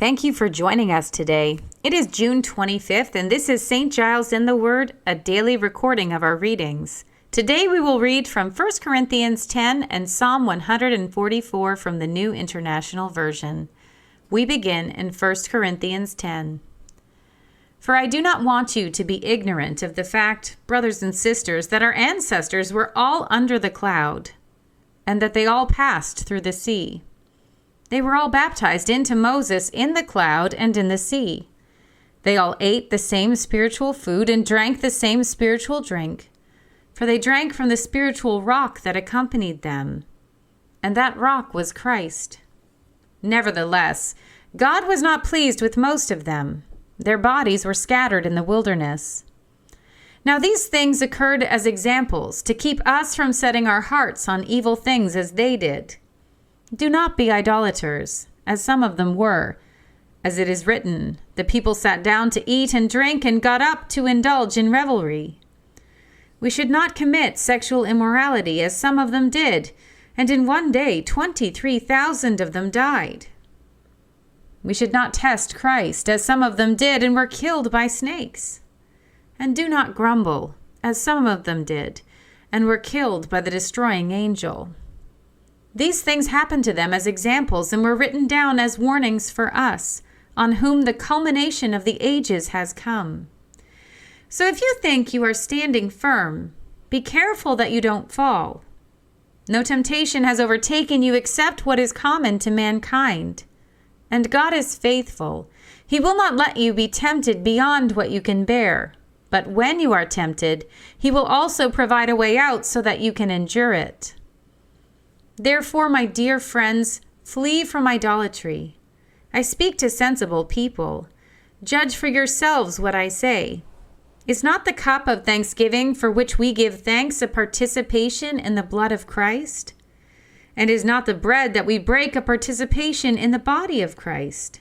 Thank you for joining us today. It is June 25th, and this is St. Giles in the Word, a daily recording of our readings. Today we will read from 1 Corinthians 10 and Psalm 144 from the New International Version. We begin in 1 Corinthians 10. For I do not want you to be ignorant of the fact, brothers and sisters, that our ancestors were all under the cloud, and that they all passed through the sea. They were all baptized into Moses in the cloud and in the sea. They all ate the same spiritual food and drank the same spiritual drink, for they drank from the spiritual rock that accompanied them, and that rock was Christ. Nevertheless, God was not pleased with most of them. Their bodies were scattered in the wilderness. Now these things occurred as examples to keep us from setting our hearts on evil things as they did. Do not be idolaters, as some of them were. As it is written, the people sat down to eat and drink and got up to indulge in revelry. We should not commit sexual immorality, as some of them did, and in one day 23,000 of them died. We should not test Christ, as some of them did and were killed by snakes. And do not grumble, as some of them did, and were killed by the destroying angel. These things happened to them as examples and were written down as warnings for us, on whom the culmination of the ages has come. So if you think you are standing firm, be careful that you don't fall. No temptation has overtaken you except what is common to mankind. And God is faithful. He will not let you be tempted beyond what you can bear. But when you are tempted, He will also provide a way out so that you can endure it. Therefore, my dear friends, flee from idolatry. I speak to sensible people. Judge for yourselves what I say. Is not the cup of thanksgiving for which we give thanks a participation in the blood of Christ? And is not the bread that we break a participation in the body of Christ?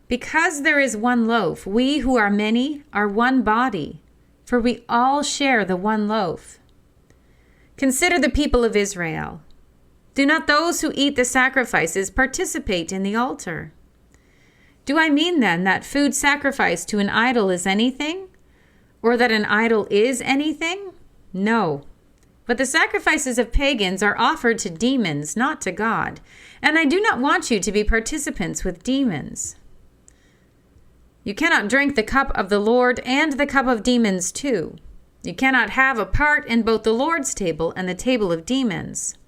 Because there is one loaf, we who are many are one body, for we all share the one loaf. Consider the people of Israel. Do not those who eat the sacrifices participate in the altar? Do I mean then that food sacrificed to an idol is anything? Or that an idol is anything? No. But the sacrifices of pagans are offered to demons, not to God. And I do not want you to be participants with demons. You cannot drink the cup of the Lord and the cup of demons too. You cannot have a part in both the Lord's table and the table of demons.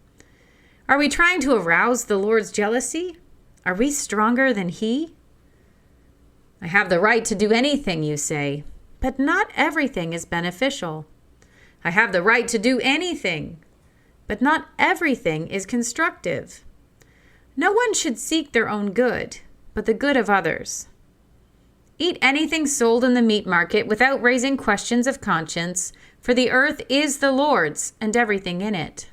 Are we trying to arouse the Lord's jealousy? Are we stronger than He? I have the right to do anything, you say, but not everything is beneficial. I have the right to do anything, but not everything is constructive. No one should seek their own good, but the good of others. Eat anything sold in the meat market without raising questions of conscience, for the earth is the Lord's and everything in it.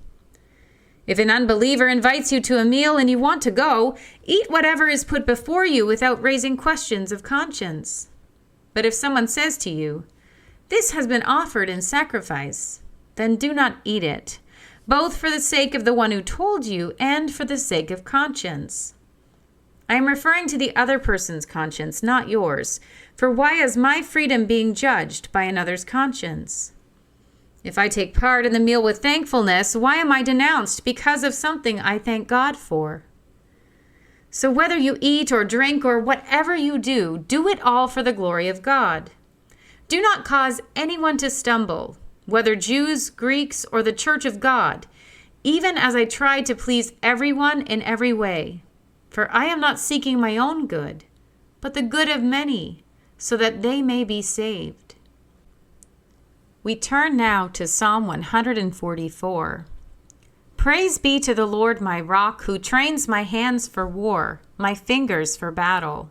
If an unbeliever invites you to a meal and you want to go, eat whatever is put before you without raising questions of conscience. But if someone says to you, "This has been offered in sacrifice," then do not eat it, both for the sake of the one who told you and for the sake of conscience. I am referring to the other person's conscience, not yours, for why is my freedom being judged by another's conscience? If I take part in the meal with thankfulness, why am I denounced because of something I thank God for? So whether you eat or drink or whatever you do, do it all for the glory of God. Do not cause anyone to stumble, whether Jews, Greeks, or the church of God, even as I try to please everyone in every way. For I am not seeking my own good, but the good of many, so that they may be saved. We turn now to Psalm 144. Praise be to the Lord my rock, who trains my hands for war, my fingers for battle.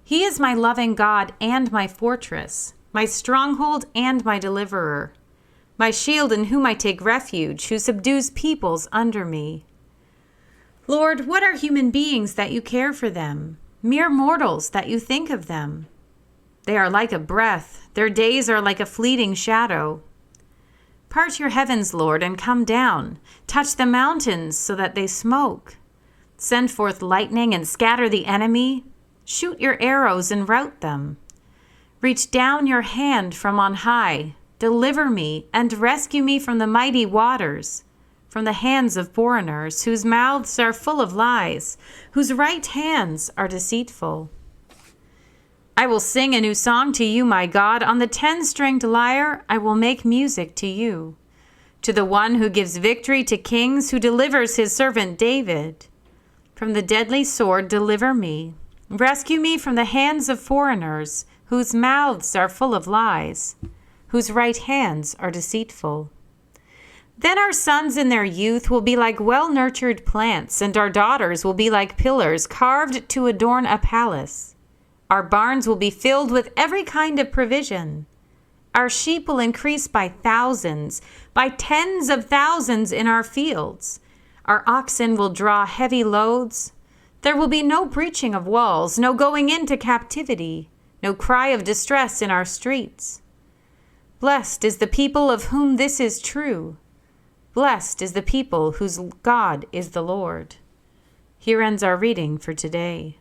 He is my loving God and my fortress, my stronghold and my deliverer, my shield in whom I take refuge, who subdues peoples under me. Lord, what are human beings that you care for them, mere mortals that you think of them? They are like a breath. Their days are like a fleeting shadow. Part your heavens, Lord, and come down. Touch the mountains so that they smoke. Send forth lightning and scatter the enemy. Shoot your arrows and rout them. Reach down your hand from on high. Deliver me and rescue me from the mighty waters, from the hands of foreigners, whose mouths are full of lies, whose right hands are deceitful. I will sing a new song to you, my God. On the 10-stringed lyre I will make music to you. To the one who gives victory to kings, who delivers his servant David. From the deadly sword deliver me. Rescue me from the hands of foreigners, whose mouths are full of lies, whose right hands are deceitful. Then our sons in their youth will be like well-nurtured plants, and our daughters will be like pillars carved to adorn a palace. Our barns will be filled with every kind of provision. Our sheep will increase by thousands, by tens of thousands in our fields. Our oxen will draw heavy loads. There will be no breaching of walls, no going into captivity, no cry of distress in our streets. Blessed is the people of whom this is true. Blessed is the people whose God is the Lord. Here ends our reading for today.